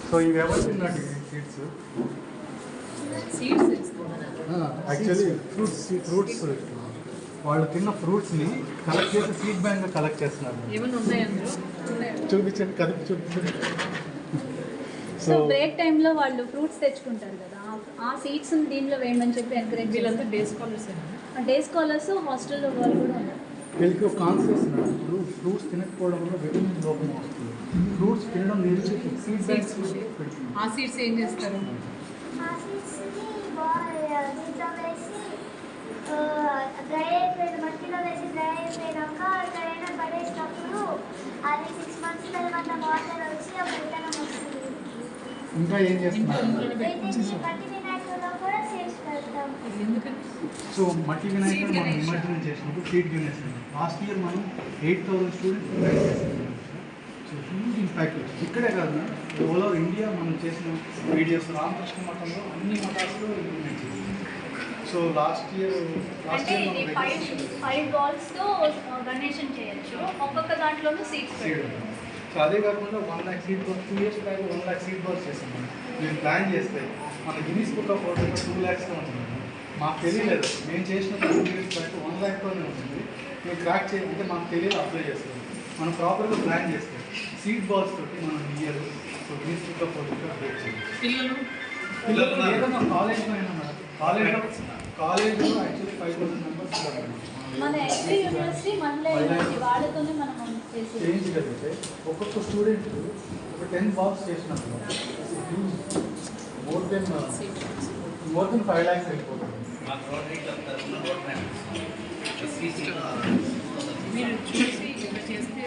So ఇవి ఎవరు తిన్నాడు సీడ్స్? యాక్చువల్లీ ఫ్రూట్స్ వాళ్ళు తిన్న ఫ్రూట్స్ని కలెక్ట్ చేసి సీడ్ బ్యాంక్ కలెక్ట్ చేస్తున్నారు. చూపించండి, కదిపి చూపించండి. సో బ్రేక్ టైంలో వాళ్ళు ఫ్రూట్స్ తెచ్చుకుంటారు కదా, ఆ సీడ్స్ దీనిలో వేయమని చెప్పి ఎంకరేజ్. వీళ్ళంతా డే స్కాలర్స్ హాస్టల్లో వాళ్ళు కూడా ఉన్నారు. వీళ్ళకి ఒక కాన్షియస్ ఇప్పుడు ఫ్రూట్స్ తినకపోవడం వల్ల విటమిన్ లోపం వస్తుంది. ఫ్రూట్స్ తినడం నిలిచి సీడ్ బ్యాంక్స్ ఆ సీడ్స్ ఏం చేస్తారు? డ్రై అయిపోయిన మట్టిలో వేసి డ్రై అయిపోయినాక డ్రై అయిన పడేసినప్పుడు అది 6 months తర్వాత వాటర్ వచ్చి ఒక విత్తనం వస్తుంది. ఇంకా ఏం చేస్తున్నారు? మట్టి వినాయకుల్లో కూడా సీడ్స్ పెడతాం. సో మట్టి వినాయకుడు మనం ఇమాజిన్ చేసినప్పుడు సీడ్ గినేసాం. లాస్ట్ ఇయర్ మనం 8,000 స్టూడెంట్స్ సో హ్యూజ్ ఇంపాక్ట్. ఇక్కడే కాదు, ఓవర్ ఆల్ ఇండియా మనం చేసిన వీడియోస్ రామకృష్ణ మఠంలో అన్ని మఠాల్లో ఇంప్లిమెంట్ చేసాం. సో లాస్ట్ ఇయర్ అంటే ఇది 5 balls-తో డొనేషన్ చేయొచ్చు, ఒక్కొక్క దాంట్లోనూ సీడ్స్ పెట్టారు. సో అదే కాకుండా 1 lakh seed balls 2 years back 1 lakh seed balls చేసాం. మేము ప్లాన్ చేస్తే మన గిన్నీస్ బుక్ ఆఫ్ వరల్డ్లో 2 lakhsతో ఉంటుంది. మాకు తెలియలేదు, మేము చేసిన 2 years బ్యాక్ 1 lakhtతోనే ఉంటుంది. మేము క్రాక్ చేయాలంటే మాకు తెలియదు, అప్లై చేస్తాం. మనం ప్రాపర్గా ప్లాన్ చేస్తాం. సీడ్ బాల్స్ తోటి మనం year so Guinness book of వరల్డ్లో అప్డేట్ చేయాలి. పిల్లలు ఏదో మా కాలేజ్లో అయినా మేడం, కాలేజ్లో యాక్చువల్లీ 5,000 మెంబర్స్ మన ఎస్పీ యూనివర్సిటీ మనలో వాళ్ళతోనే మనం చేయించగలిగితే ఒక్కొక్క స్టూడెంట్ ఒక 10 బాక్స్ చేసినప్పుడు మోర్ దెన్ 5 lakhs వెళ్ళిపోతుంది. మీరు చూసి చేస్తే